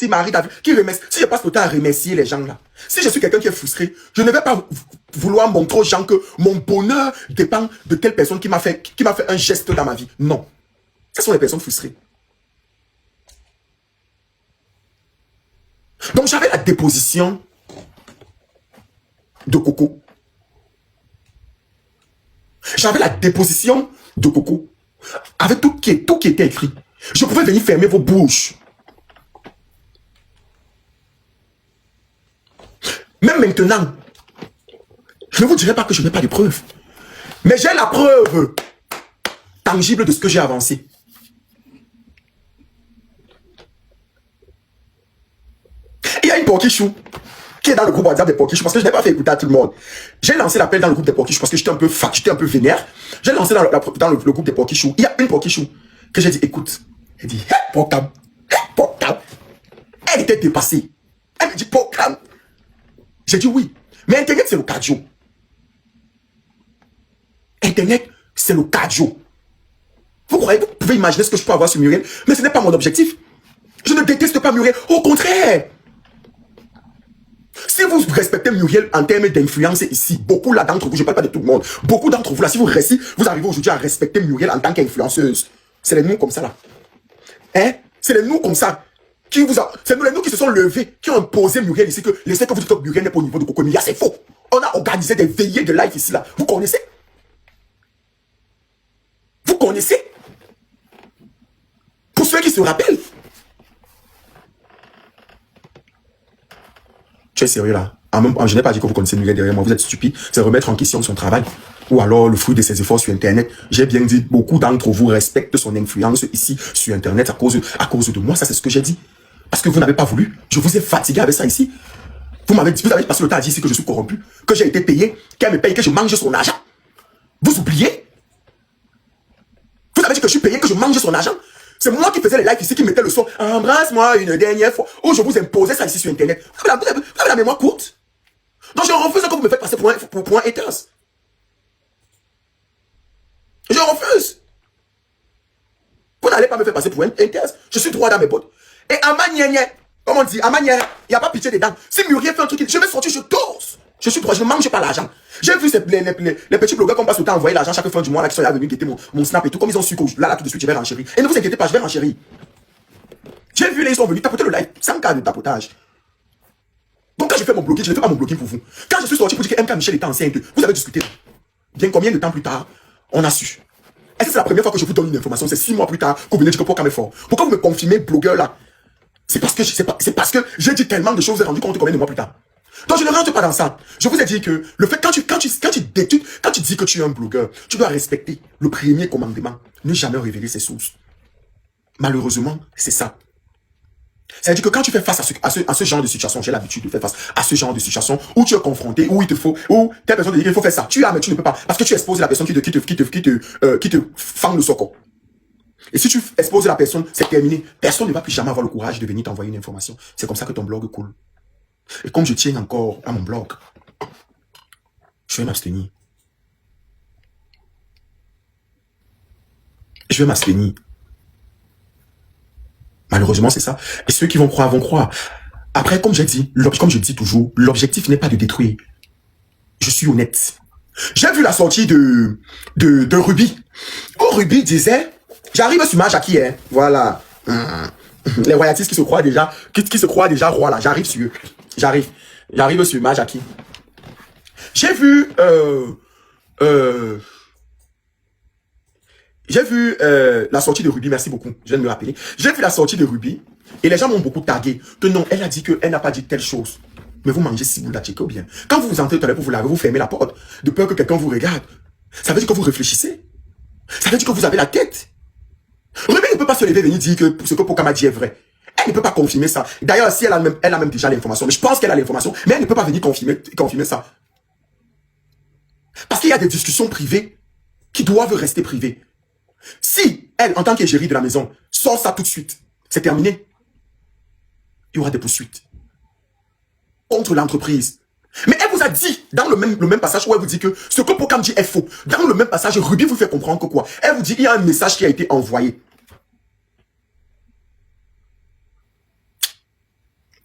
Marie, David, qui remercie. Si je passe le temps à remercier les gens là, si je suis quelqu'un qui est frustré, je ne vais pas vouloir montrer aux gens que mon bonheur dépend de telle personne qui m'a fait un geste dans ma vie. Non. Ce sont les personnes frustrées. Donc j'avais la déposition de Coco. J'avais la déposition de Coco. Avec tout qui était écrit. Je pouvais venir fermer vos bouches. Même maintenant, je ne vous dirai pas que je n'ai pas de preuves. Mais j'ai la preuve tangible de ce que j'ai avancé. Il y a une porquichou qui est dans le groupe WhatsApp des porquichous parce que je n'ai pas fait écouter à tout le monde. J'ai lancé l'appel dans le groupe des porquichous parce que j'étais un peu vénère. J'ai lancé dans le groupe des porquichous. Il y a une porquichou que j'ai dit, écoute. Elle dit, hey, porcam. Hey, porcam. Elle était dépassée. Elle me dit, porcam. J'ai dit oui. Mais Internet, c'est le cardio. Internet, c'est le cardio. Vous pouvez imaginer ce que je peux avoir sur Muriel, mais ce n'est pas mon objectif. Je ne déteste pas Muriel. Au contraire. Si vous respectez Muriel en termes d'influence ici, beaucoup là d'entre vous, je ne parle pas de tout le monde, beaucoup d'entre vous là, si vous restez, vous arrivez aujourd'hui à respecter Muriel en tant qu'influenceuse. C'est les nous comme ça là. Hein? C'est les nous comme ça. C'est les nous qui se sont levés, qui ont imposé Muriel ici, que les que vous dites que Muriel n'est pas au niveau de Coconia, c'est faux. On a organisé des veillées de live ici là. Vous connaissez? Vous connaissez? Pour ceux qui se rappellent. Tu es sérieux là? Je n'ai pas dit que vous connaissez Muriel derrière moi, vous êtes stupide. C'est remettre en question son travail. Ou alors le fruit de ses efforts sur Internet. J'ai bien dit, beaucoup d'entre vous respectent son influence ici sur Internet à cause de moi. Ça, c'est ce que j'ai dit. Parce que vous n'avez pas voulu. Je vous ai fatigué avec ça ici. Vous avez passé le temps à dire ici que je suis corrompu, que j'ai été payé, qu'elle me paye, que je mange son argent. Vous oubliez? Vous avez dit que je suis payé, que je mange son argent. C'est moi qui faisais les lives ici, qui mettais le son. Embrasse-moi une dernière fois. Oh, je vous imposais ça ici sur Internet. Vous avez la mémoire courte. Donc je refuse que vous me faites passer pour un haters. Je refuse. Vous n'allez pas me faire passer pour un haters. Je suis droit dans mes bottes. Et à ma nienne, comme on dit, à ma nienne, il n'y a pas pitié dedans. Si Muriel fait un truc, je vais sortir, je torse. Je suis droit, je ne mange pas l'argent. J'ai vu les petits blogueurs qu'on passe le temps à envoyer l'argent chaque fin du mois là, qui sont là venus guetter mon snap et tout. Comme ils ont su que là tout de suite, je vais renchérir. Et ne vous inquiétez pas, je vais renchérir. J'ai vu les ils sont venus tapoter le live sans cas de tapotage. Donc quand je fais mon blogging, je ne fais pas mon blogging pour vous. Quand je suis sorti pour dire que MK Michel était enceinte, vous avez discuté. Bien combien de temps plus tard, on a su. Est-ce que c'est la première fois que je vous donne une information? C'est 6 mois plus tard que vous venez dire que Porcam est fort. Pourquoi vous me confirmez blogueur là? C'est parce que j'ai dit tellement de choses, vous vous êtes rendu compte combien de mois plus tard. Donc je ne rentre pas dans ça. Je vous ai dit que le fait quand tu dis que tu es un blogueur, tu dois respecter le premier commandement, ne jamais révéler ses sources. Malheureusement, c'est ça. C'est-à-dire que quand tu fais face à ce genre de situation, j'ai l'habitude de faire face à ce genre de situation où tu es confronté, où telle personne te dit qu'il faut faire ça, mais tu ne peux pas, parce que tu exposes la personne qui te fend le socle. Et si tu exposes la personne, c'est terminé. Personne ne va plus jamais avoir le courage de venir t'envoyer une information. C'est comme ça que ton blog coule. Et comme je tiens encore à mon blog, je vais m'abstenir. Je vais m'abstenir. Malheureusement, c'est ça. Et ceux qui vont croire, vont croire. Après, comme je dis toujours, l'objectif n'est pas de détruire. Je suis honnête. J'ai vu la sortie de Ruby. Oh, Ruby disait, j'arrive sur ma Jackie, hein. Voilà. Les royaltistes qui se croient déjà rois là. J'arrive sur eux. J'arrive sur ma Jackie. J'ai vu la sortie de Ruby, merci beaucoup, je viens de me rappeler. J'ai vu la sortie de Ruby et les gens m'ont beaucoup tagué que non, elle a dit qu'elle n'a pas dit telle chose. Mais vous mangez si vous la checkez ou bien. Quand vous entrez tout à l'heure pour vous laver, vous fermez la porte de peur que quelqu'un vous regarde. Ça veut dire que vous réfléchissez. Ça veut dire que vous avez la tête. Ruby ne peut pas se lever et venir dire que ce que Porcam a dit est vrai. Elle ne peut pas confirmer ça. D'ailleurs, si elle a même déjà l'information, mais je pense qu'elle a l'information, mais elle ne peut pas venir confirmer ça. Parce qu'il y a des discussions privées qui doivent rester privées. Si elle, en tant qu'égérie de la maison, sort ça tout de suite, c'est terminé. Il y aura des poursuites contre l'entreprise. Mais elle vous a dit, dans le même passage où elle vous dit que ce que Porcam dit est faux, dans le même passage, Ruby vous fait comprendre que quoi? Elle vous dit qu'il y a un message qui a été envoyé.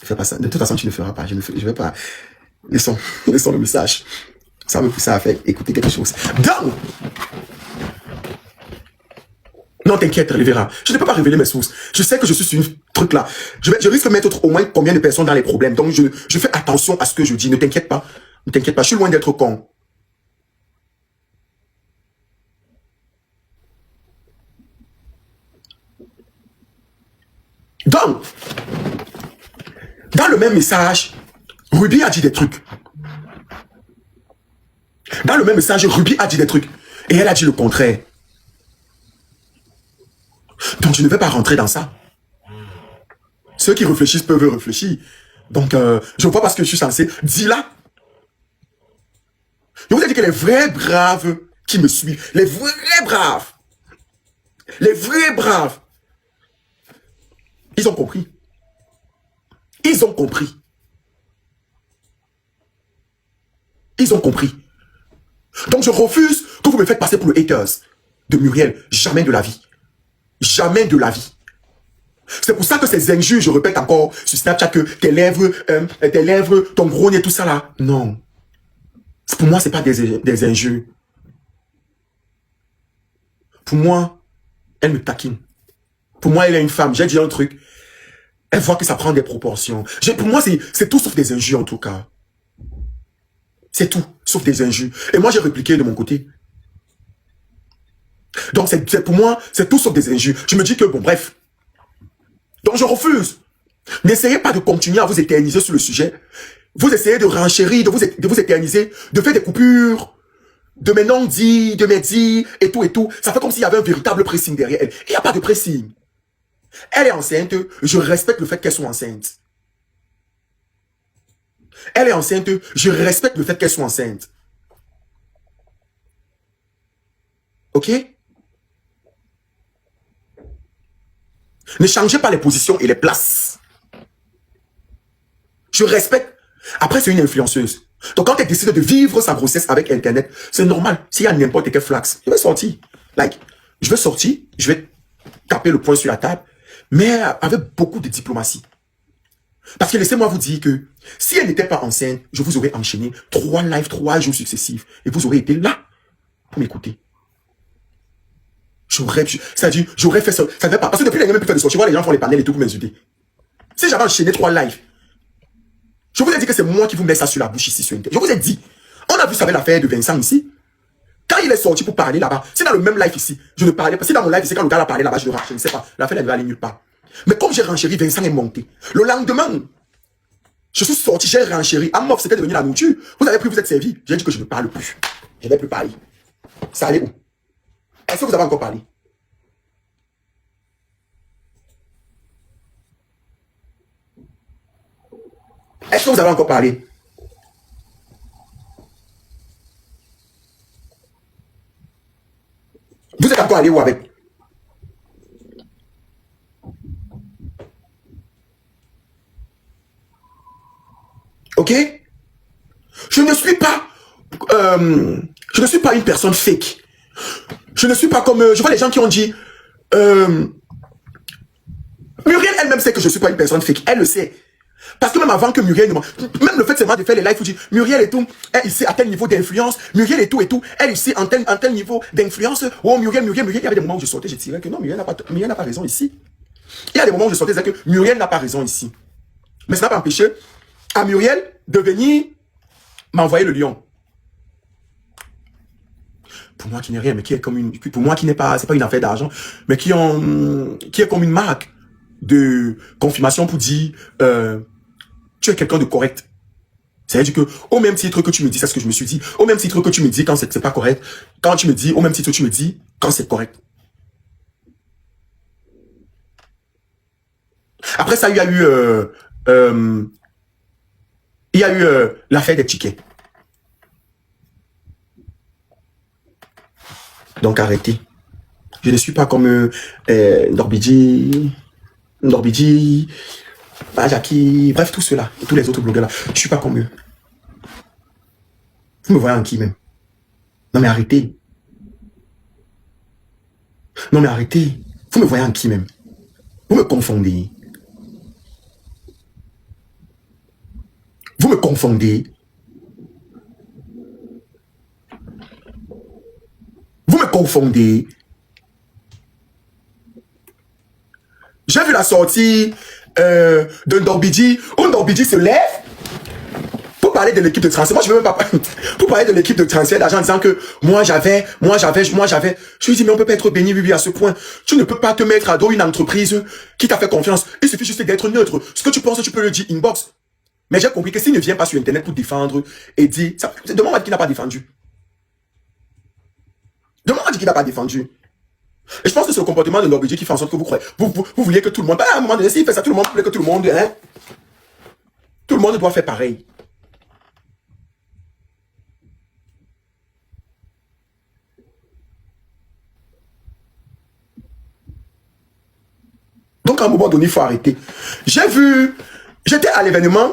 Ne fais pas ça. De toute façon, tu ne feras pas. Je vais pas. Laissons le message. Ça me pousse à faire écouter quelque chose. Donc, non, t'inquiète, elle verra. Je ne peux pas révéler mes sources. Je sais que je suis sur une truc là. Je risque de mettre au moins combien de personnes dans les problèmes. Donc, je fais attention à ce que je dis. Ne t'inquiète pas. Ne t'inquiète pas. Je suis loin d'être con. Donc, dans le même message, Ruby a dit des trucs. Dans le même message, Ruby a dit des trucs. Et elle a dit le contraire. Donc, je ne vais pas rentrer dans ça. Ceux qui réfléchissent peuvent réfléchir. Donc, je vois pas ce que je suis censé dire là. Je vous ai dit que les vrais braves qui me suivent, les vrais braves, ils ont compris. Ils ont compris. Ils ont compris. Donc, je refuse que vous me faites passer pour le haters de Muriel. Jamais de la vie. Jamais de la vie. C'est pour ça que ces injures, je répète encore sur Snapchat que tes lèvres, ton grogne et tout ça là. Non. Pour moi, c'est pas des injures. Pour moi, elle me taquine. Pour moi, elle est une femme. J'ai dit un truc. Elle voit que ça prend des proportions. Pour moi, c'est tout sauf des injures en tout cas. C'est tout, sauf des injures. Et moi, j'ai répliqué de mon côté. Donc, pour moi, c'est tout sauf des injures. Je me dis que, bon, bref. Donc, je refuse. N'essayez pas de continuer à vous éterniser sur le sujet. Vous essayez de renchérir, de vous éterniser, de faire des coupures, de mes non-dits, de mes dits, et tout, et tout. Ça fait comme s'il y avait un véritable pressing derrière elle. Il n'y a pas de pressing. Elle est enceinte, je respecte le fait qu'elle soit enceinte. Elle est enceinte, je respecte le fait qu'elle soit enceinte. Ok? Ne changez pas les positions et les places. Je respecte. Après, c'est une influenceuse. Donc, quand elle décide de vivre sa grossesse avec Internet, c'est normal. S'il y a n'importe quel flax, je vais sortir. Je vais sortir, je vais taper le poing sur la table, mais avec beaucoup de diplomatie. Parce que laissez-moi vous dire que si elle n'était pas enceinte, je vous aurais enchaîné 3 lives, 3 jours successifs. Et vous aurez été là pour m'écouter. J'aurais fait ça. Ça ne fait pas. Parce que depuis, il n'y a même plus fait de sortie. Les gens font les panels et tout pour m'insulter. Si j'avais enchaîné 3 lives, je vous ai dit que c'est moi qui vous mets ça sur la bouche ici sur Internet. Je vous ai dit. On a vu ça avec l'affaire de Vincent ici. Quand il est sorti pour parler là-bas, c'est dans le même live ici. Je ne parlais pas. Si dans mon live ici, quand le gars a parlé là-bas, je ne renchérissais pas. L'affaire, elle ne va aller nulle part. Mais comme j'ai renchéri, Vincent est monté. Le lendemain, je suis sorti, j'ai renchéri. Amof, c'était devenu la nourriture. Vous avez pris, vous êtes servi. J'ai dit que je ne parle plus. Je ne vais plus parler. Ça allait où? Est-ce que vous avez encore parlé? Est-ce que vous avez encore parlé? Vous êtes encore allé où avec? Ok? Je ne suis pas une personne fake. Je ne suis pas comme je vois les gens qui ont dit Muriel elle-même sait que je ne suis pas une personne fake. Elle le sait. Parce que même avant que Muriel, même le fait seulement de faire les lives, vous dit Muriel et tout, elle ici à tel niveau d'influence, Muriel et tout, elle ici en tel niveau d'influence. Oh Muriel, il y avait des moments où je sortais, je dirais que non, Muriel n'a pas raison ici. Il y a des moments où je sortais, je disais que Muriel n'a pas raison ici. Mais ça n'a pas empêché à Muriel de venir m'envoyer le lion. Pour moi qui n'est rien, mais qui est comme une, pour moi qui n'est pas, c'est pas une affaire d'argent, mais qui est comme une marque de confirmation pour dire, tu es quelqu'un de correct. C'est-à-dire que, au même titre que tu me dis, c'est ce que je me suis dit, au même titre que tu me dis quand c'est pas correct, quand tu me dis, au même titre que tu me dis quand c'est correct. Après ça, il y a eu l'affaire des tickets. Donc arrêtez. Je ne suis pas comme Norbidji, Jackie, bref, tous ceux-là, et tous les autres blogueurs-là. Je ne suis pas comme eux. Vous me voyez en qui même? Non mais arrêtez. Non mais arrêtez. Vous me voyez en qui même? Vous me confondez. confondez. Vous me confondez. J'ai vu la sortie d'un Dorbidji, où Dorbidji se lève pour parler de l'équipe de transfert. Moi, je veux même pas pour parler de l'équipe de transfert d'argent en disant que moi j'avais. Je lui dis, mais on peut pas être béni, oui, à ce point. Tu ne peux pas te mettre à dos une entreprise qui t'a fait confiance. Il suffit juste d'être neutre. Ce que tu penses, tu peux le dire inbox. Mais j'ai compris que s'il ne vient pas sur Internet pour défendre et dire, demande à qui n'a pas défendu. Demande à qui n'a pas défendu. Et je pense que c'est le comportement de l'objet qui fait en sorte que vous croyez. Vous vouliez que tout le monde. À un moment donné, s'il fait ça, tout le monde voulait que tout le monde. Hein, tout le monde doit faire pareil. Donc à un moment donné, il faut arrêter. J'ai vu. J'étais à l'événement